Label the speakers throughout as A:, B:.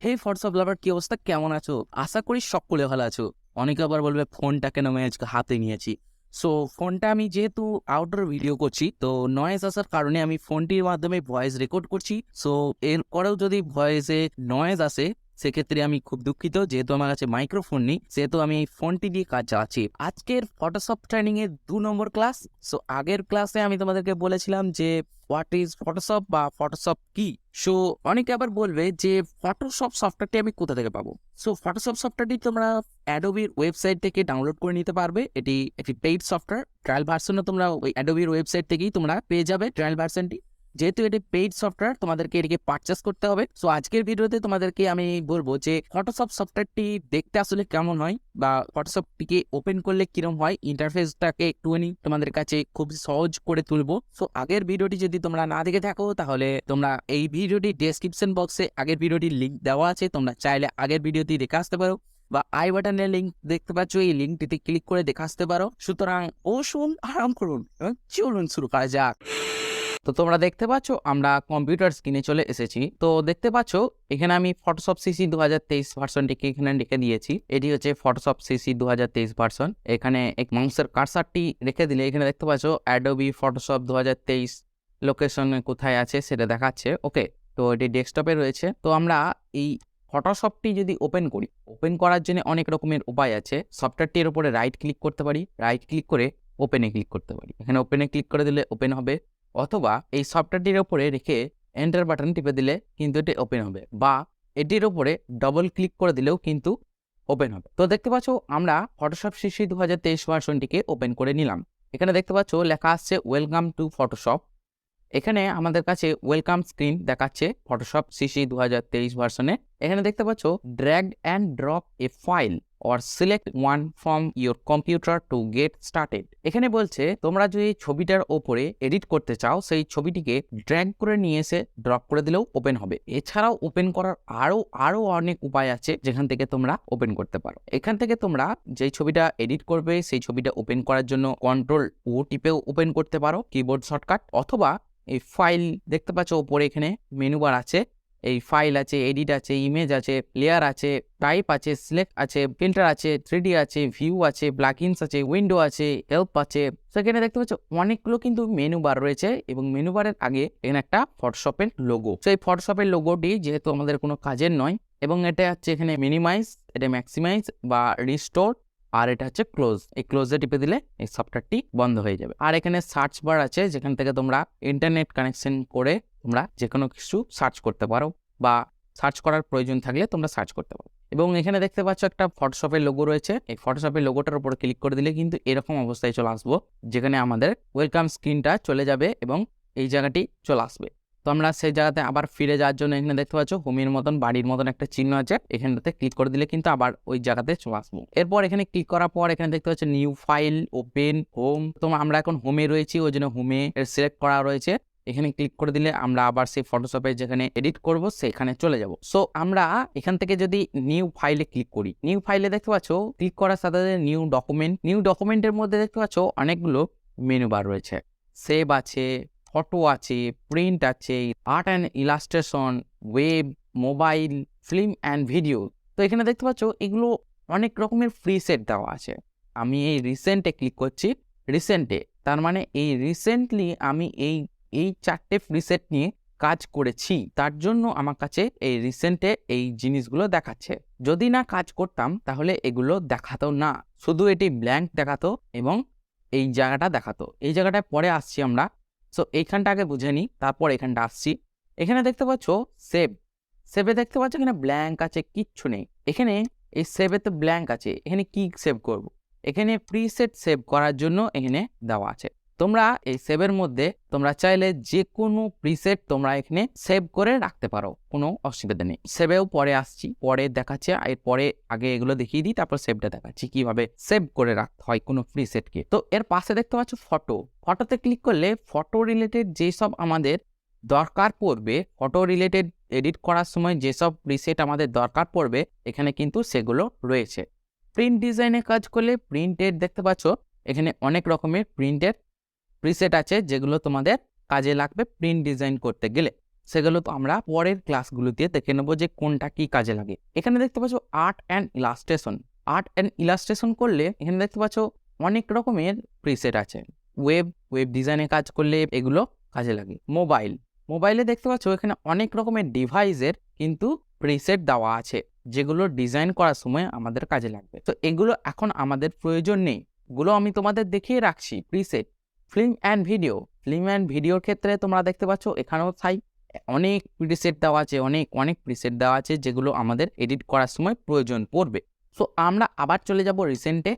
A: হে Photoshop লাভার, কি অবস্থা? কেমন আছো? আশা করি সকলে ভালো আছো। অনেকে আবার বলবে ফোনটা কেন আমি আজকে হাতে নিয়েছি। সো ফোনটা আমি যেহেতু আউটডোর ভিডিও করছি, তো নয়েজ আসার কারণে আমি ফোনটির মাধ্যমে ভয়েস রেকর্ড করছি। সো এরপরেও যদি ভয়েসে নয়েজ আসে, সেক্ষেত্রে আমি খুব দুঃখিত। যেহেতু আমার কাছে মাইক্রোফোন নেই, সেহেতু আমি এই ফোনটি দিয়ে কাজ চালাচ্ছি। আজকের ফটোশপ ট্রেনিং এর 2 নম্বর ক্লাস। সো আগের ক্লাসে আমি তোমাদেরকে বলেছিলাম যে হোয়াট ইজ ফটোশপ বা ফটোশপ কি। সো অনেকে আবার বলবে যে ফটোশপ সফটওয়্যারটি আমি কোথা থেকে পাবো। সো ফটোশপ সফটওয়্যারটি তোমরা অ্যাডোবির ওয়েবসাইট থেকে ডাউনলোড করে নিতে পারবে। এটি একটি পেইড সফটওয়্যার। ট্রায়াল ভার্সনও তোমরা ওই অ্যাডোবির ওয়েবসাইট থেকেই তোমরা পেয়ে যাবে ট্রায়াল ভার্সনটি। যেহেতু এটি পেইড সফটওয়্যার, তোমাদেরকে এটিকে পারচেস করতে হবে। সো আজকের ভিডিওতে তোমাদেরকে আমি বলবো যে ফটোশপ সফটওয়্যারটি দেখতে আসলে কেমন হয়, বা ফটোশপটিকে ওপেন করলে কিরম হয়, ইন্টারফেসটাকে একটুখানি তোমাদের কাছে খুব সহজ করে তুলবো। সো আগের ভিডিওটি যদি তোমরা না দেখে থাকো, তাহলে তোমরা এই ভিডিওটি ডেসক্রিপশন বক্সে আগের ভিডিওটির লিঙ্ক দেওয়া আছে, তোমরা চাইলে আগের ভিডিওটি দেখে আসতে পারো, বা আই বাটনের লিঙ্ক দেখতে পাচ্ছ, এই লিঙ্কটিতে ক্লিক করে দেখে আসতে পারো। সুতরাং বসুন, আরাম করুন, চলুন শুরু করা যাক। তো তোমরা দেখতে পাচ্ছ আমরা কম্পিউটার স্ক্রিনে চলে এসেছি। তো দেখতে পাচ্ছ এখানে আমি ফটোশপ সিসি 2023 ভার্সনটিকে এখানে রেখে দিয়েছি। এটি হচ্ছে ফটোশপ সিসি 2023 ভার্সন। এখানে এক মাউসের কার্সারটি রেখে দিলে এখানে দেখতে পাচ্ছ অ্যাডোবি ফটোশপ 2023 লোকেশনে কোথায় আছে সেটা দেখাচ্ছে। ওকে, তো এটি ডেস্কটপে রয়েছে। তো আমরা এই ফটোশপটি যদি ওপেন করি, ওপেন করার জন্য অনেক রকমের উপায় আছে। সফটওয়্যারটির উপরে রাইট ক্লিক করতে পারি, রাইট ক্লিক করে ওপেনে ক্লিক করতে পারি। এখানে ওপেনে ক্লিক করে দিলে ওপেন হবে, অথবা এই সফটওয়্যারটির ওপরে রেখে এন্টার বাটন টিপে দিলে কিন্তু এটি ওপেন হবে, বা এটির ওপরে ডবল ক্লিক করে দিলেও কিন্তু ওপেন হবে। তো দেখতে পাচ্ছ আমরা ফটোশপ সিসি 2023 ভার্সনটিকে ওপেন করে নিলাম। এখানে দেখতে পাচ্ছ লেখা আসছে ওয়েলকাম টু ফটোশপ। এখানে আমাদের কাছে ওয়েলকাম স্ক্রিন দেখাচ্ছে ফটোশপ সিসি 2023 ভার্সনে। এখানে দেখতে পাচ্ছ drag and drop A file or select one from your computer to get started. এখানে বলছে তোমরা যদি ছবিটার ওপরে এডিট করতে চাও, সেই ছবিটিকে ড্র্যাগ করে নিয়ে এসে ড্রপ করে দিলেও ওপেন হবে। এছাড়াও ওপেন করার আরো অনেক উপায় আছে যেখান থেকে তোমরা ওপেন করতে পারো। এখান থেকে তোমরা যেই ছবিটা এডিট করবে সেই ছবিটা ওপেন করার জন্য কন্ট্রোল ও টিপেও ওপেন করতে পারো, কিবোর্ড শর্টকাট। অথবা এই ফাইল দেখতে পাচ্ছ উপরে এখানে মেনু বার আছে, এই ফাইল আছে, এডিট আছে, ইমেজ আছে, লেয়ার আছে, টাইপ আছে, সিলেক্ট আছে, ফিল্টার আছে, 3D আছে, ভিউ আছে, প্লাগইনস আছে, উইন্ডো আছে, হেল্প আছে। সেখানে দেখতে পাচ্ছ অনেকগুলো কিন্তু মেনু বার রয়েছে, এবং মেনু বারের আগে এখানে একটা ফটোশপের লোগো। সেই ফটোশপের লোগোটি যেহেতু আমাদের কোনো কাজের নয়, এবং এটা হচ্ছে এখানে মিনিমাইজ, এটা ম্যাক্সিমাইজ বা রিস্টোর, আর এটা হচ্ছে ক্লোজ। এই ক্লোজে টিপে দিলে এই সফটওয়্যারটি বন্ধ হয়ে যাবে। আর এখানে সার্চ বার আছে, যেখান থেকে তোমরা ইন্টারনেট কানেকশন করে তোমরা যে কোনো কিছু সার্চ করতে পারো, বা সার্চ করার প্রয়োজন থাকলে তোমরা সার্চ করতে পারো। এবং এখানে দেখতে পাচ্ছ একটা ফটোশপের লোগো রয়েছে। এই ফটোশপের লোগোটার উপর ক্লিক করে দিলে কিন্তু এরকম অবস্থায় চলে আসবো, যেখানে আমাদের ওয়েলকাম স্ক্রিনটা চলে যাবে এবং এই জায়গাটি চলে আসবে। তো আমরা সেই জায়গাতে আবার ফিরে যাওয়ার জন্য এখানে দেখতে পাচ্ছ হোমের মতন, বাড়ির মতন একটা চিহ্ন আছে, এখানটাতে ক্লিক করে দিলে কিন্তু আবার ওই জায়গাতে চলে আসবো। এরপর এখানে ক্লিক করার পর এখানে দেখতে পাচ্ছ নিউ ফাইল, ওপেন, হোম। তো আমরা এখন হোমে রয়েছি, ওই জন্য হোমে সিলেক্ট করা রয়েছে। এখানে ক্লিক করে দিলে আমরা আবার সেই ফটোশপে যেখানে এডিট করব সেখানে চলে যাব। সো আমরা এখান থেকে যদি নিউ ফাইলে ক্লিক করি, নিউ ফাইলে দেখতে পাচ্ছ ক্লিক করার সাথে সাথে নিউ ডকুমেন্ট, নিউ ডকুমেন্টের মধ্যে দেখতে পাচ্ছ অনেকগুলো মেনু বার রয়েছে। সেভ আছে, ফটো আছে, প্রিন্ট আছে, art and illustration, web, mobile, film and video. তো এখানে দেখতে পাচ্ছ এগুলো অনেক রকমের ফ্রি সেট দেওয়া আছে। আমি এই রিসেন্টে ক্লিক করছি, রিসেন্টে তার মানে এই রিসেন্টলি আমি এই 4টে ফ্রি সেট নিয়ে কাজ করেছি, তার জন্য আমার কাছে এই রিসেন্টে এই জিনিসগুলো দেখাচ্ছে। যদি না কাজ করতাম তাহলে এগুলো দেখাতো না, শুধু এটি ব্ল্যাঙ্ক দেখাতো এবং এই জায়গাটা দেখাতো। এই জায়গাটায় পরে আসছি আমরা। সো এইখানটা আগে বুঝে নিই, তারপর এখানটা আসছি। এখানে দেখতে পাচ্ছ সেভ, সেভে দেখতে পাচ্ছ এখানে ব্ল্যাঙ্ক আছে, কিচ্ছু নেই। এখানে এই সেভে তো ব্ল্যাঙ্ক আছে, এখানে কি সেভ করব? এখানে প্রিসেট সেভ করার জন্য এখানে দেওয়া আছে। তোমরা এই সেভের মধ্যে তোমরা চাইলে যে কোনো প্রিসেট তোমরা এখানে সেভ করে রাখতে পারো, কোনো অসুবিধা নেই। সেভেও পরে আসছি, পরে দেখাচ্ছে। এরপরে আগে এগুলো দেখিয়ে দিই, তারপর সেভটা দেখাচ্ছি কিভাবে সেভ করে রাখতে হয় কোনো প্রিসেটকে। তো এর পাশে দেখতে পাচ্ছ ফটো, ফটোতে ক্লিক করলে ফটো রিলেটেড যেসব আমাদের দরকার পড়বে, ফটো রিলেটেড এডিট করার সময় যেসব প্রিসেট আমাদের দরকার পড়বে এখানে কিন্তু সেগুলো রয়েছে। প্রিন্ট ডিজাইনে কাজ করলে প্রিন্টের দেখতে পাচ্ছ এখানে অনেক রকমের প্রিন্টের প্রিসেট আছে, যেগুলো তোমাদের কাজে লাগবে প্রিন্ট ডিজাইন করতে গেলে। সেগুলো তো আমরা পরের ক্লাসগুলোতে দেখে নেবো যে কোনটা কি কাজে লাগে। এখানে দেখতে পাচ্ছ আর্ট অ্যান্ড ইলাস্ট্রেশন করলে এখানে দেখতে পাচ্ছ অনেক রকমের প্রিসেট আছে। ওয়েব ডিজাইনে কাজ করলে এগুলো কাজে লাগে। মোবাইলে দেখতে পাচ্ছ এখানে অনেক রকমের ডিভাইসের কিন্তু প্রিসেট দেওয়া আছে যেগুলো ডিজাইন করার সময় আমাদের কাজে লাগবে। তো এগুলো এখন আমাদের প্রয়োজন নেই, এগুলো আমি তোমাদের দেখিয়ে রাখছি। প্রিসেট ফিল্ম অ্যান্ড ভিডিওর ক্ষেত্রে তোমরা দেখতে পাচ্ছ এখানেও অনেক প্রিসেট দেওয়া আছে, অনেক প্রিসেট দেওয়া আছে যেগুলো আমাদের এডিট করার সময় প্রয়োজন পড়বে। সো আমরা আবার চলে যাব রিসেন্টে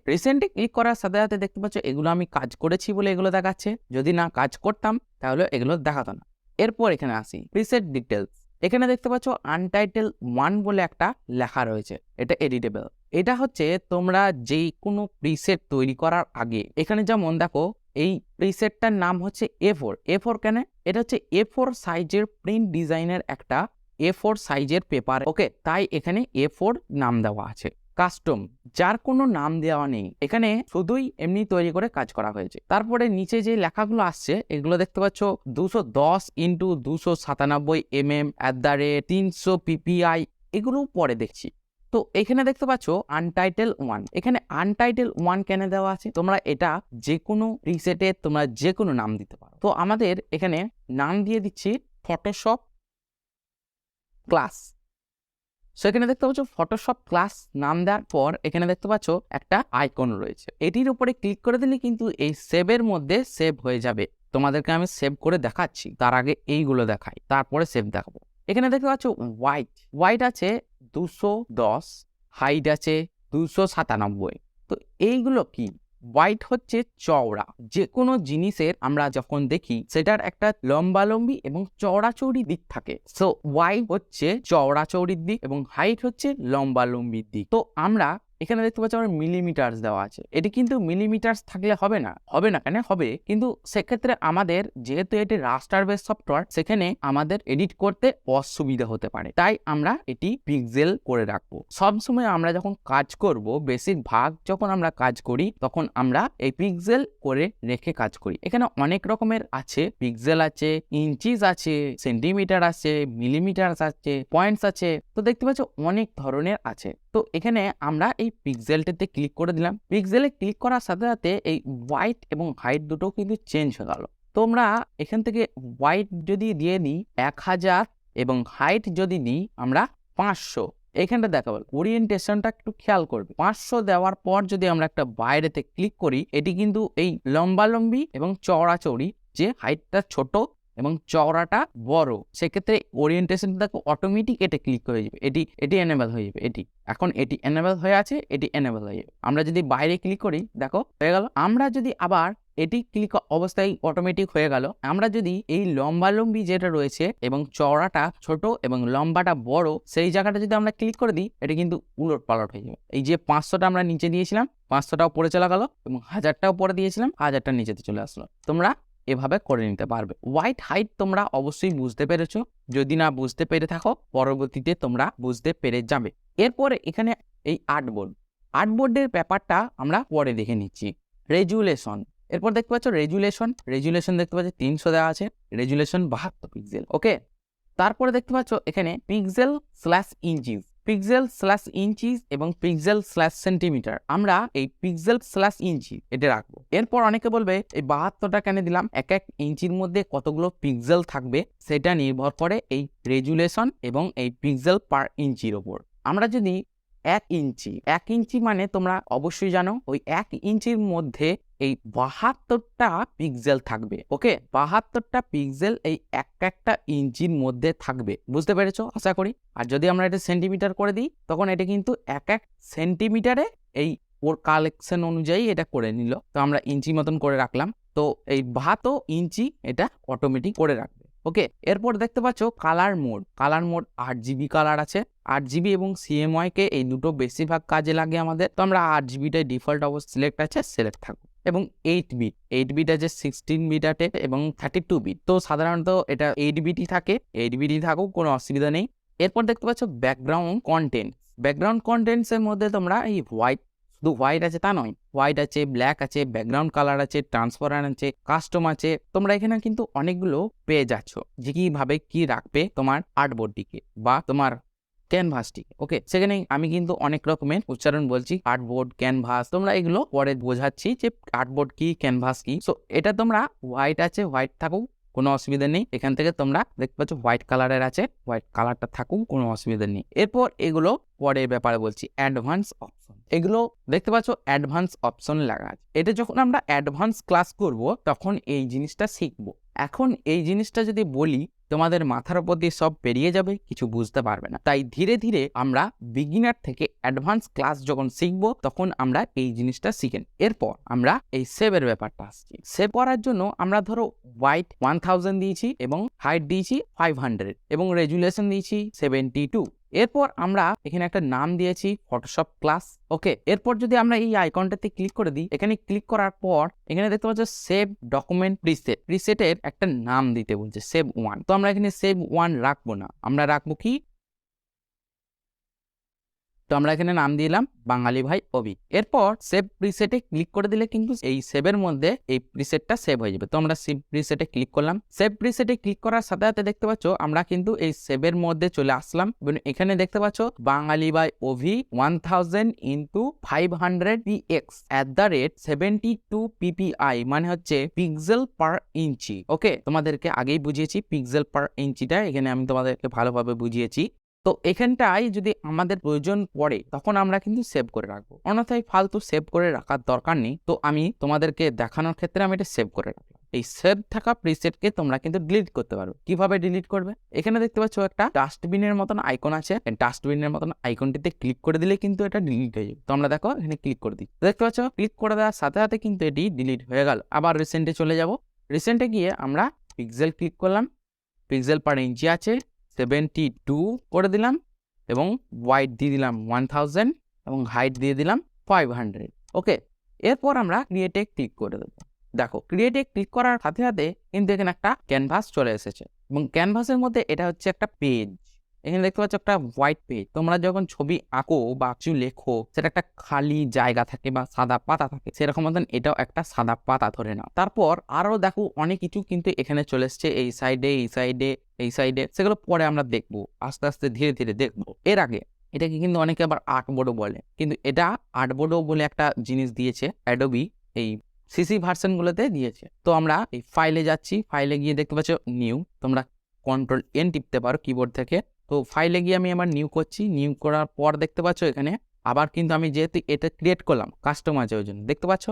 A: ক্লিক করার সাথে সাথে দেখতে পাচ্ছ এগুলো আমি কাজ করেছি বলে এগুলো দেখাচ্ছে। যদি না কাজ করতাম তাহলে এগুলো দেখাতো না। এরপর এখানে আসি প্রিসেট ডিটেলস। এখানে দেখতে পাচ্ছ আনটাইটেল 1 বলে একটা লেখা রয়েছে, এটা এডিটেবল। এটা হচ্ছে তোমরা যেই কোনো প্রিসেট তৈরি করার আগে এখানে যেমন দেখো এই প্রিসেটটার নাম হচ্ছে A4 কেন? এটা হচ্ছে A4 সাইজের প্রিন্ট ডিজাইনের একটা A4 সাইজের পেপার, ওকে, তাই এখানে A4 নাম দেওয়া আছে। কাস্টম, যার কোনো নাম দেওয়া নেই, এখানে শুধুই এমনি তৈরি করে কাজ করা হয়েছে। তারপরে নিচে যে লেখাগুলো আসছে এগুলো দেখতে পাচ্ছ 210x297 300 ppi, এগুলো পরে দেখছি। তো এখানে দেখতে পাচ্ছ আনটাইটেল 1, এখানে আনটাইটেল 1 কেন দেওয়া আছে? তোমরা এটা যে কোনো প্রিসেটে তোমরা যে কোনো নাম দিতে পারো। তো আমাদের এখানে নাম দিয়ে দিচ্ছি ফটোশপ ক্লাস। সো এখানে দেখতে পাচ্ছ ফটোশপ ক্লাস নাম দেওয়ার পর এখানে দেখতে পাচ্ছ একটা আইকন রয়েছে, এটির উপরে ক্লিক করে দিলে কিন্তু এই সেভের মধ্যে সেভ হয়ে যাবে। তোমাদেরকে আমি সেভ করে দেখাচ্ছি, তার আগে এইগুলো দেখাই, তারপরে সেভ দেখাবো। এখানে দেখতে পাচ্ছ হোয়াইট আছে 210, হাইট আছে 297। তো এইগুলো কি? হোয়াইট হচ্ছে চওড়া, যে কোনো জিনিসের আমরা যখন দেখি সেটার একটা লম্বালম্বি এবং চওড়াচৌড়ি দিক থাকে। সো হোয়াইট হচ্ছে চওড়াচৌড়ির দিক এবং হাইট হচ্ছে লম্বালম্বির দিক। তো আমরা এখানে দেখতে পাচ্ছি আমার মিলিমিটার্স দেওয়া আছে, এটি কিন্তু মিলিমিটার্স থাকলে হবে না কেন? হবে, কিন্তু সেক্ষেত্রে আমাদের যেহেতু এটি রাস্টার বেস সফটওয়্যার, সেখানে আমাদের এডিট করতে অসুবিধা হতে পারে, তাই আমরা এটি পিক্সেল করে রাখবো। সবসময় আমরা যখন কাজ করব, বেশিরভাগ যখন আমরা কাজ করি তখন আমরা এই পিক্সেল করে রেখে কাজ করি। এখানে অনেক রকমের আছে, পিক্সেল আছে, ইঞ্চিস আছে, সেন্টিমিটার আছে, মিলিমিটার আছে, পয়েন্টস আছে, তো দেখতে পাচ্ছ অনেক ধরনের আছে। তো এখানে আমরা এই পিক্সেলটাতে ক্লিক করে দিলাম। পিক্সেলে ক্লিক করার সাথে সাথে এই হোয়াইট এবং হাইট দুটো কিন্তু চেঞ্জ হয়ে গেল। তোমরা এখান থেকে হোয়াইট যদি দিয়ে নিই 1000 এবং হাইট যদি নিই আমরা 500, এখানটা দেখাবো। ওরিয়েন্টেশনটা একটু খেয়াল করবে। 500 দেওয়ার পর যদি আমরা একটা বাইরেতে ক্লিক করি, এটি কিন্তু এই লম্বালম্বি এবং চওড়াচৌড়ি, যে হাইটটা ছোট এবং চওড়াটা বড়, সেক্ষেত্রে ওরিয়েন্টেশনটা দেখো অটোমেটিক এটা ক্লিক হয়ে যাবে, এটি এনেবল হয়ে যাবে। এখন এটি এনেবল হয়ে আছে, এটি এনেবল হয়ে যাবে। আমরা যদি বাইরে ক্লিক করি দেখো হয়ে গেল। আমরা যদি আবার এটি ক্লিক অবস্থায় অটোমেটিক হয়ে গেল। আমরা যদি এই লম্বালম্বি যেটা রয়েছে এবং চওড়াটা ছোট এবং লম্বাটা বড়, সেই জায়গাটা যদি আমরা ক্লিক করে দিই, এটা কিন্তু উলট পালট হয়ে যাবে। এই যে 500টা আমরা নিচে দিয়েছিলাম, 500টাও পরে চলে গেল এবং 1000টাও পরে দিয়েছিলাম, 1000টা নিচেতে চলে আসলো। তোমরা এভাবে করে নিতে পারবে। হোয়াইট হাইট তোমরা অবশ্যই বুঝতে পেরেছো, যদি না বুঝতে পেরে থাকো পরবর্তীতে তোমরা বুঝতে পেরে যাবে। এরপরে এখানে এই আর্টবোর্ডের ব্যাপারটা আমরা পরে দেখে নিচ্ছি। রেজুলেশন, এরপর দেখতে পাচ্ছ রেজুলেশন দেখতে পাচ্ছ 300 দেওয়া আছে, রেজুলেশন 72 পিক্সেল, ওকে। তারপরে দেখতে পাচ্ছ এখানে পিক্সেল/ইঞ্চিস এবং পিক্সেল/সেন্টিমিটার। আমরা এই পিক্সেল/ইঞ্চি এটা রাখবো। এরপর অনেকে বলবে এই 72টা কেন দিলাম? এক ইঞ্চির মধ্যে কতগুলো পিক্সেল থাকবে সেটা নির্ভর করে এই রেজুলেশন এবং এই পিক্সেল পার ইঞ্চির ওপর। আমরা যদি 1 ইঞ্চি মানে তোমরা অবশ্যই জানো ওই 1 ইঞ্চির মধ্যে এই 72টা পিক্সেল থাকবে, ওকে। 72টা পিক্সেল এই একটা ইঞ্চির মধ্যে থাকবে, বুঝতে পেরেছো আশা করি। আর যদি আমরা এটা সেন্টিমিটার করে দিই, তখন এটা কিন্তু এক সেন্টিমিটারে এই ওর কালেকশন অনুযায়ী এটা করে নিল। তো আমরা ইঞ্চি মতন করে রাখলাম, তো এই 72 ইঞ্চি এটা অটোমেটিক করে রাখবে, ওকে। এরপর দেখতে পাচ্ছ কালার মোড 8GB কালার আছে। 8GB এবং CMYK কে এই দুটো বেশিরভাগ কাজে লাগে আমাদের। তো আমরা 8GBটাই ডিফল্ট অবস্থা সিলেক্ট আছে, সিলেক্ট থাকবে। এবং 8 বিট আছে, 16 বিট আছে এবং 32 বিট। তো সাধারণত এটা 8 বিটই থাকে, 8 বিটই থাকুক, কোনো অসুবিধা নেই। এরপর দেখতে পাচ্ছ ব্যাকগ্রাউন্ড কন্টেন্টস এর মধ্যে তোমরা এই হোয়াইট শুধু হোয়াইট আছে তা নয়, হোয়াইট আছে, ব্ল্যাক আছে, ব্যাকগ্রাউন্ড কালার আছে, ট্রান্সপারেন্ট আছে, কাস্টম আছে। তোমরা এখানে কিন্তু অনেকগুলো পেয়ে যাচ্ছ যে কিভাবে কি রাখবে তোমার আর্টবোর্ডটিকে বা তোমার ক্যানভাসটি। ওকে, সেখানে আমি কিন্তু অনেক রকমের উচ্চারণ বলছি, আর্টবোর্ড, ক্যানভাস, তোমরা এগুলো পরে বোঝাচ্ছি যে আর্টবোর্ড কি, ক্যানভাস কি। সো এটা তোমরা হোয়াইট আছে, হোয়াইট থাকুক, কোনো অসুবিধা নেই। এখান থেকে তোমরা দেখতে পাচ্ছ হোয়াইট কালারের আছে, হোয়াইট কালারটা থাকুক, কোনো অসুবিধা নেই। এরপর এগুলো পরের ব্যাপারে বলছি, অ্যাডভান্স অপশন। এগুলো দেখতে পাচ্ছ অ্যাডভান্স অপশন লাগা আছে। এটা যখন আমরা অ্যাডভান্স ক্লাস করব তখন এই জিনিসটা শিখবো। এখন এই জিনিসটা যদি বলি তোমাদের মাথার উপর দিয়ে সব পেরিয়ে যাবে, কিছু বুঝতে পারবে না। তাই ধীরে ধীরে আমরা বিগিনার থেকে অ্যাডভান্স ক্লাস যখন শিখবো তখন আমরা এই জিনিসটা শিখেন। এরপর আমরা এই সেভের ব্যাপারটা আসছি। সেভ করার জন্য আমরা ধরো হোয়াইট 1000 দিয়েছি এবং হাইট দিয়েছি 500 এবং রেজুলেশন দিয়েছি 72। এরপর আমরা এখানে একটা নাম দিয়েছি ফটোশপ ক্লাস। ওকে, এরপর যদি আমরা এই আইকনটাতে ক্লিক করে দিই, এখানে ক্লিক করার পর এখানে দেখতে পাচ্ছ সেভ ডকুমেন্ট প্রিসেট। প্রিসেটের একটা নাম দিতে বলছে সেভ 1। তো আমরা এখানে সেভ 1 রাখবো না, আমরা রাখবো কি, তো আমরা এখানে নাম দিলাম বাঙালি ভাই অভি। এরপর সেভ প্রিসেটে ক্লিক করে দিলে কিন্তু এই সেভের মধ্যে এই প্রিসেটটা সেভ হয়ে যাবে। তো আমরা সেভ প্রিসেটে ক্লিক করলাম। সেভ প্রিসেটে ক্লিক করার সাথে সাথে দেখতে পাচ্ছ আমরা কিন্তু এই সেভের মধ্যে চলে আসলাম এবং এখানে দেখতে পাচ্ছ বাঙালি ভাই অভি 1000 ইন্টু 500 px @72 ppi মানে হচ্ছে পিক্সেল পার ইঞ্চি। ওকে, তোমাদেরকে আগেই বুঝিয়েছি পিক্সেল পার ইঞ্চিটা, এখানে আমি তোমাদেরকে ভালোভাবে বুঝিয়েছি। তো এখানটায় যদি আমাদের প্রয়োজন পড়ে তখন আমরা কিন্তু সেভ করে রাখবো, অন্যথায় ফালতু সেভ করে রাখার দরকার নেই। তো আমি তোমাদেরকে দেখানোর ক্ষেত্রে আমি এটা সেভ করে রাখলাম। এই সেভ থাকা প্রিসেটকে তোমরা কিন্তু ডিলিট করতে পারো। কিভাবে ডিলিট করবে, এখানে দেখতে পাচ্ছ একটা ডাস্টবিনের মতন আইকন আছে, ডাস্টবিনের মতন আইকনটিতে ক্লিক করে দিলে কিন্তু এটা ডিলিট হয়ে যাবে। তো আমরা দেখো এখানে ক্লিক করে দিই, দেখতে পাচ্ছ ক্লিক করে দেওয়ার সাথে সাথে কিন্তু এটি ডিলিট হয়ে গেল। আবার রিসেন্টে চলে যাব, রিসেন্টে গিয়ে আমরা পিক্সেল ক্লিক করলাম, পিক্সেল পার ইঞ্চি আছে 72 করে দিলাম এবং হোয়াইট দিয়ে দিলাম 1000 এবং হাইট দিয়ে দিলাম 500। ওকে, এরপর আমরা ক্রিয়েটে ক্লিক করে দেবো। দেখো ক্রিয়েটে ক্লিক করার সাথে সাথে কিন্তু এখানে একটা ক্যানভাস চলে এসেছে এবং ক্যানভাসের মধ্যে এটা হচ্ছে একটা পেজ। এখানে দেখতে পাচ্ছ একটা হোয়াইট পেজ। তোমরা যখন ছবি আঁকো বা কিছু লেখো সেটা একটা খালি জায়গা থাকে বা সাদা পাতা থাকে, সেরকম মতন এটাও একটা সাদা পাতা ধরে নাও। তারপর আরো দেখো অনেক কিছু কিন্তু এখানে চলে এসছে, এই সাইডে, এই সাইডে, এই সাইডে, সেগুলো পরে আমরা দেখবো, আস্তে আস্তে ধীরে ধীরে দেখবো। এর আগে এটাকে কিন্তু অনেকে আবার আর্টবোর্ডও বলে, কিন্তু এটা আর্টবোর্ডও বলে একটা জিনিস দিয়েছে অ্যাডোবি, এই সিসি ভার্সনগুলোতে দিয়েছে। তো আমরা এই ফাইলে যাচ্ছি, ফাইলে গিয়ে দেখতে পাচ্ছ নিউ, তোমরা Ctrl+N টিপতে পারো কিবোর্ড থেকে। তো ফাইলে গিয়ে আমি আমার নিউ করছি, নিউ করার পর দেখতে পাচ্ছ এখানে আবার কিন্তু আমি যেহেতু এটা ক্রিয়েট করলাম, কাস্টম আছে ওই জন্য দেখতে পাচ্ছ।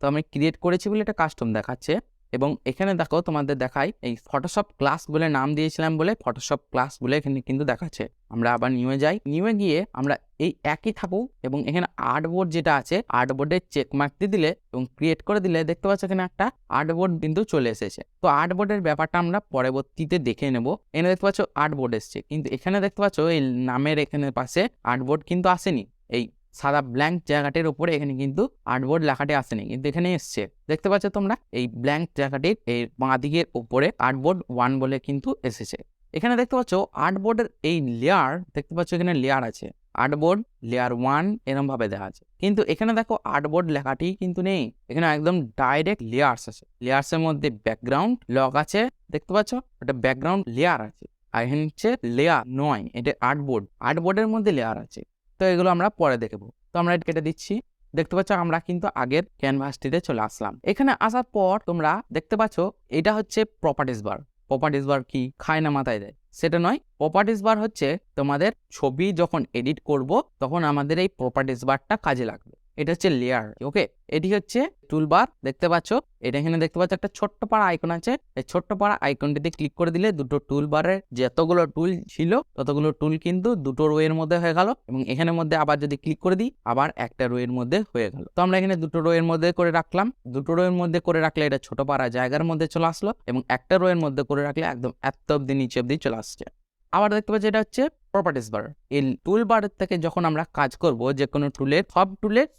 A: তো আমি ক্রিয়েট করেছি বলে এটা কাস্টম দেখাচ্ছে এবং এখানে দেখো তোমাদের দেখাই এই ফটোশপ ক্লাস বলে নাম দিয়েছিলাম বলে ফটোশপ ক্লাস বলে এখানে কিন্তু দেখাচ্ছে। আমরা আবার নিউয়ে যাই, নিউয়ে গিয়ে আমরা এই একই থাকুক এবং এখানে আর্টবোর্ড যেটা আছে আর্টবোর্ডে চেক মার্ক দিয়ে দিলে এবং ক্রিয়েট করে দিলে দেখতে পাচ্ছ এখানে একটা আর্টবোর্ড কিন্তু চলে এসেছে। তো আর্টবোর্ডের ব্যাপারটা আমরা পরবর্তীতে দেখে নেব। এখানে দেখতে পাচ্ছ আর্টবোর্ড এসছে, কিন্তু এখানে দেখতে পাচ্ছ এই নামের এখানে পাশে আর্টবোর্ড কিন্তু আসেনি। এই সাদা ব্ল্যাঙ্ক জায়গাটির উপরে এখানে কিন্তু আর্টবোর্ড লেখাটি আসেনি, কিন্তু এখানে এসছে। দেখতে পাচ্ছ তোমরা এই ব্ল্যাঙ্ক জায়গাটির এই বাঁ দিকের উপরে আর্টবোর্ড 1 বলে কিন্তু এসেছে। এখানে দেখতে পাচ্ছ আর্টবোর্ডের এই লেয়ার, দেখতে পাচ্ছ এখানে লেয়ার আছে, আর্টবোর্ড লেয়ার 1 এরকম ভাবে দেওয়া আছে, কিন্তু এখানে দেখো আর্টবোর্ড লেখাটি কিন্তু নেই। এখানে একদম ডাইরেক্ট লেয়ার্স আছে, লেয়ার্সের মধ্যে ব্যাকগ্রাউন্ড লক আছে, দেখতে পাচ্ছ এটা ব্যাকগ্রাউন্ড লেয়ার আছে। আর এখানে হচ্ছে লেয়ার নয়, এটা আর্টবোর্ড, আর্টবোর্ডের মধ্যে লেয়ার আছে। তো এগুলো আমরা পরে দেখবো। তো আমরা এটা কেটে দিচ্ছি। দেখতে পাচ্ছ আমরা কিন্তু আগের ক্যানভাসটিতে চলে আসলাম। এখানে আসার পর তোমরা দেখতে পাচ্ছ এটা হচ্ছে প্রপার্টিজ বার। প্রপার্টিজ বার কি খায় না মাথায় দেয় সেটা নয়, প্রপার্টিজ বার হচ্ছে তোমাদের ছবি যখন এডিট করব তখন আমাদের এই প্রপার্টিজ বারটা কাজে লাগবে। এটা হচ্ছে লেয়ার। ওকে, এটি হচ্ছে টুলবার, দেখতে পাচ্ছ এটা এখানে দেখতে পাচ্ছ একটা ছোট্ট পাড়া আইকন আছে। এই ছোট্ট পাড়া আইকনটিতে ক্লিক করে দিলে দুটো টুলবারের যতগুলো টুল ছিল ততগুলো টুল কিন্তু দুটো রোয়ের মধ্যে হয়ে গেল এবং এখানের মধ্যে আবার যদি ক্লিক করে দিই আবার একটা রোয়ের মধ্যে হয়ে গেল। তো আমরা এখানে দুটো রোয়ের মধ্যে করে রাখলাম, দুটো রোয়ের মধ্যে করে রাখলে এটা ছোট পাড়া জায়গার মধ্যে চলে আসলো এবং একটা রোয়ের মধ্যে করে রাখলে একদম এত অব্দি নিচে অব্দি চলে আসছে। আবার দেখতে পাচ্ছি এটা হচ্ছে প্রপার্টিজ বার। এই টুল বার থেকে যখন আমরা কাজ করব যে কোনো টুলের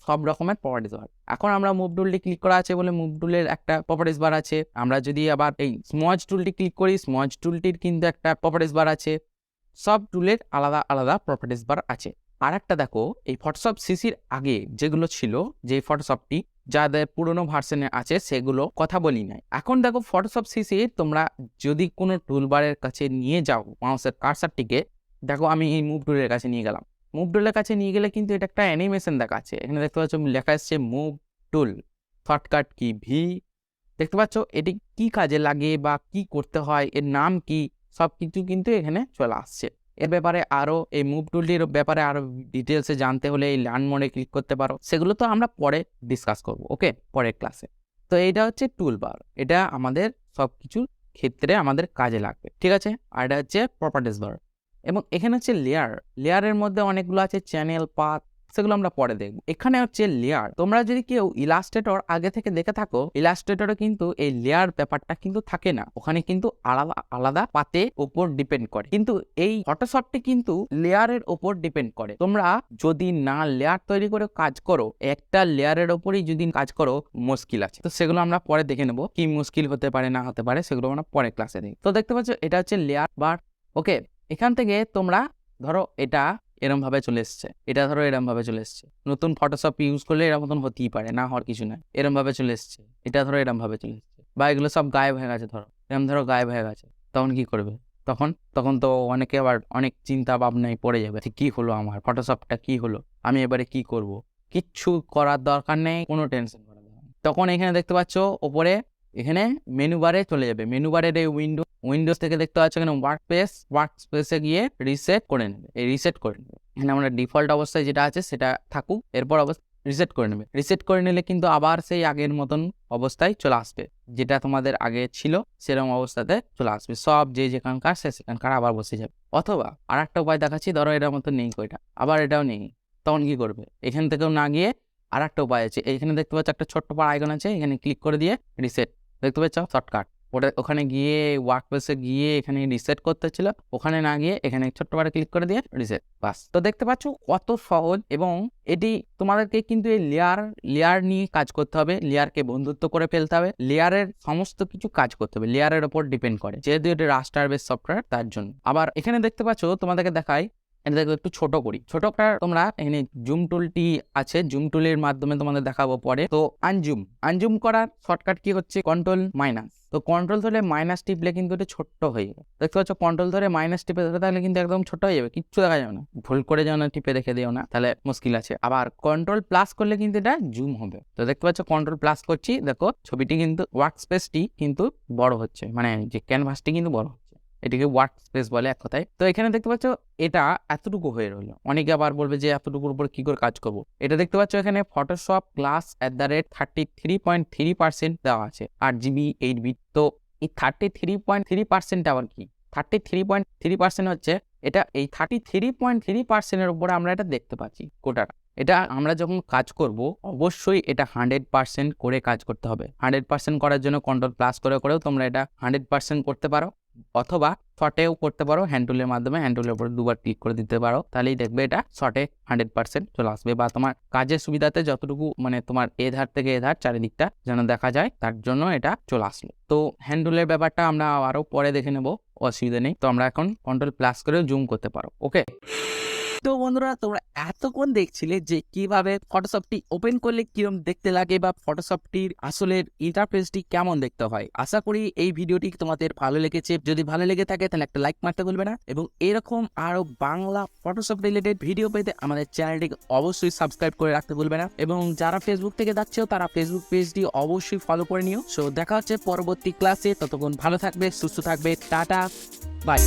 A: সব রকমের প্রপার্টিজ বার। এখন আমরা মুভ টুলটি ক্লিক করা আছে বলে মুভ টুলের একটা প্রপার্টিজ বার আছে। আমরা যদি আবার এই স্মজ টুলটি ক্লিক করি, স্মজ টুলটির কিন্তু একটা প্রপার্টিজ বার আছে। সব টুলের আলাদা আলাদা প্রপার্টিস বার আছে। আর একটা দেখো, এই ফটোশপ সিসির আগে যেগুলো ছিল, যে ফটোশপটি যাদের পুরোনো ভার্সনে আছে সেগুলো কথা বলি নাই। এখন দেখো ফটোশপ সিসি তোমরা যদি কোনো টুলবারের কাছে নিয়ে যাও মাউসের কার্সারটিকে, দেখো আমি এই মুভ টুলের কাছে নিয়ে গেলাম। মুভ টুলের কাছে নিয়ে গেলে কিন্তু এটা একটা অ্যানিমেশন দেখাচ্ছে। এখানে দেখতে পাচ্ছ লেখা আসছে move tool, shortcut key V. দেখতে পাচ্ছ এটি কি কাজে লাগে বা কি করতে হয়, এর নাম কি, সব কিছু কিন্তু এখানে চলে আসছে। এর ব্যাপারে আরো, এই মুভ টুলটির ব্যাপারে আরো ডিটেলসে জানতে হলে এই লার্ন মোডে ক্লিক করতে পারো। সেগুলো তো আমরা পরে ডিসকাস করব, ওকে, পরের ক্লাসে। তো এইটা হচ্ছে টুল বার, এটা আমাদের সব কিছুর ক্ষেত্রে আমাদের কাজে লাগবে, ঠিক আছে। আর এটা হচ্ছে প্রপার্টিস বার, এবং এখানে হচ্ছে লেয়ার। লেয়ারের মধ্যে অনেকগুলো আছে, চ্যানেল, পাথ, সেগুলো আমরা পরে দেখব। এখানে হচ্ছে লেয়ার। তোমরা যদি কেউ ইলাস্ট্রেটর আগে থেকে দেখে থাকো, ইলাস্ট্রেটরে কিন্তু এই লেয়ার ব্যাপারটা কিন্তু থাকে না, ওখানে কিন্তু আলাদা আলাদা পাতে উপর ডিপেন্ড করে। কিন্তু এই ফটোশপটি কিন্তু লেয়ারের উপর ডিপেন্ড করে। তোমরা যদি না লেয়ার তৈরি করে কাজ করো, একটা লেয়ারের ওপরই যদি কাজ করো, মুশকিল আছে। তো সেগুলো আমরা পরে দেখে নেবো, কি মুশকিল হতে পারে না হতে পারে, সেগুলো আমরা পরে ক্লাসে দেখি। তো দেখতে পাচ্ছ এটা হচ্ছে লেয়ার বার, ওকে। এখান থেকে তোমরা ধরো এটা এরম ভাবে চলে এসছে, এটা ধরো এরম ভাবে চলে এসছে। নতুন ফটোশপ ইউজ করলে এরকম মতন হতেই পারে, না হওয়ার কিছু নাই। এরম ভাবে চলে এসছে, এটা ধরো এরম ভাবে চলে এসছে, বা এগুলো সব গায়েব হয়ে গেছে, ধরো এরম ধরো গায়েব হয়ে গেছে। তখন কি করবে? তখন তো অনেকে আবার অনেক চিন্তা ভাবনায় পড়ে যাবে, কি হলো আমার ফটোশপটা, কি হলো, আমি এবারে কি করব। কিচ্ছু করার দরকার নেই, কোনো টেনশন করার দরকার নেই। তখন এখানে দেখতে পাচ্ছ ওপরে, এখানে মেনু বারে চলে যাবে। মেনু বারের এই উইন্ডোজ থেকে দেখতে পাচ্ছ এখানে ওয়ার্ক স্পেসে গিয়ে রিসেট করে নেবে। এই রিসেট করে নেবে, এখানে আমরা ডিফল্ট অবস্থায় যেটা আছে সেটা থাকুক, এরপর রিসেট করে নেবে। রিসেট করে নিলে কিন্তু আবার সেই আগের মতন অবস্থায় চলে আসবে, যেটা তোমাদের আগে ছিল সেরকম অবস্থাতে চলে আসবে। সব যে যেখানকার সেখানকার আবার বসে যাবে। অথবা আর একটা উপায় দেখাচ্ছি, ধরো এটার মতো নেই, কয়টা আবার এটাও নেই, তখন কি করবে? এখান থেকেও না গিয়ে আর একটা উপায় আছে। এখানে দেখতে পাচ্ছ একটা ছোট্ট পাড়া আইকন আছে, এখানে ক্লিক করে দিয়ে রিসেট, দেখতে পাচ্ছ শর্টকাট, ওখানে গিয়ে ওয়ার্ক প্লেসে গিয়ে এখানে রিসেট করতে ছিল, ওখানে না গিয়ে এখানে ছোট্ট পাড়া ক্লিক করে দিয়ে রিসেট, বাস। তো দেখতে পাচ্ছ কত সহজ। এবং এটি তোমাদেরকে কিন্তু এই লেয়ার নিয়ে কাজ করতে হবে, লেয়ারকে বন্ধুত্ব করে ফেলতে হবে, লেয়ারের সমস্ত কিছু কাজ করতে হবে, লেয়ারের উপর ডিপেন্ড করে, যেহেতু এটি রাস্টার বেস সফটওয়্যার তার জন্য। আবার এখানে দেখতে পাচ্ছ, তোমাদেরকে দেখাই, এটা দেখো একটু ছোট করি। ছোটটা তোমরা এখানে জুম টুলটি আছে, জুম টুলের মাধ্যমে তোমাদের দেখাবো পরে। তো আনজুম করার শর্টকাট কি হচ্ছে? Control minus. তো কন্ট্রোল ধরে মাইনাস টিপলে কিন্তু এটা ছোট্ট হয়ে যাবে, দেখতে পাচ্ছ। কন্ট্রোল ধরে মাইনাস টিপে ধরে তাহলে কিন্তু একদম ছোট হয়ে যাবে, কিচ্ছু দেখা যাবে না। ভুল করে যেও না, টিপে রেখে দিও না, তাহলে মুশকিল আছে। আবার কন্ট্রোল প্লাস করলে কিন্তু এটা জুম হবে। তো দেখতে পাচ্ছ কন্ট্রোল প্লাস করছি, দেখো ছবিটি কিন্তু ওয়ার্ক স্পেসটি কিন্তু বড় হচ্ছে, মানে যে ক্যানভাসটি কিন্তু বড় হচ্ছে, এটিকে ওয়ার্ক স্পেস বলে এক কথায়। তো এখানে দেখতে পাচ্ছ এটা এতটুকু হয়ে রইলো। অনেকে আবার বলবে যে এতটুকুর উপর কি করে কাজ করব। এটা দেখতে পাচ্ছ এখানে ফটোশপ ক্লাস @33.3% দেওয়া আছে, 8GB 8 বিট। তো এই 33.3% আবার কি? 33.3% হচ্ছে এটা, এই 33.3%-এর উপরে আমরা এটা দেখতে পাচ্ছি কোটাটা। এটা আমরা যখন কাজ করব অবশ্যই এটা 100% করে কাজ করতে হবে। 100% করার জন্য কন্ট্রোল প্লাস করেও তোমরা এটা 100% করতে পারো, অথবা শর্টেও করতে পারো। হ্যান্ড টুলের মাধ্যমে হ্যান্ড টুলের উপরে দুবার ক্লিক করে দিতে পারো, তাহলেই দেখবে এটা শর্টে 100% চলে আসবে। বা তোমার কাজের সুবিধাতে যতটুকু, মানে তোমার এ ধার থেকে এ ধার চারিদিকটা যেন দেখা যায়, তার জন্য এটা চলে আসলো। তো হ্যান্ড টুলের ব্যাপারটা আমরা আরো পরে দেখে নেবো, অসুবিধা নেই। তো আমরা এখন কন্ট্রোল প্লাস করে জুম করতে পারো, ওকে। তো বন্ধুরা, তোমরা এতক্ষণ দেখছিলে যে কিভাবে ফটোশপটি ওপেন করলে কিরকম দেখতে লাগে বা ফটোশপটির আসলে ইন্টারফেসটি কেমন দেখতে হয়। আশা করি এই ভিডিওটি তোমাদের ভালো লেগেছে। যদি ভালো লেগে থাকে তাহলে একটা লাইক মারতে ভুলবে না, এবং এরকম আরো বাংলা ফটোশপ রিলেটেড ভিডিও পেতে আমাদের চ্যানেলটিকে অবশ্যই সাবস্ক্রাইব করে রাখতে ভুলবে না। এবং যারা ফেসবুক থেকে দেখছো তারা ফেসবুক পেজটি অবশ্যই ফলো করে নিও। সো দেখা হচ্ছে পরবর্তী ক্লাসে, ততক্ষণ ভালো থাকবে, সুস্থ থাকবে, টাটা, বাই।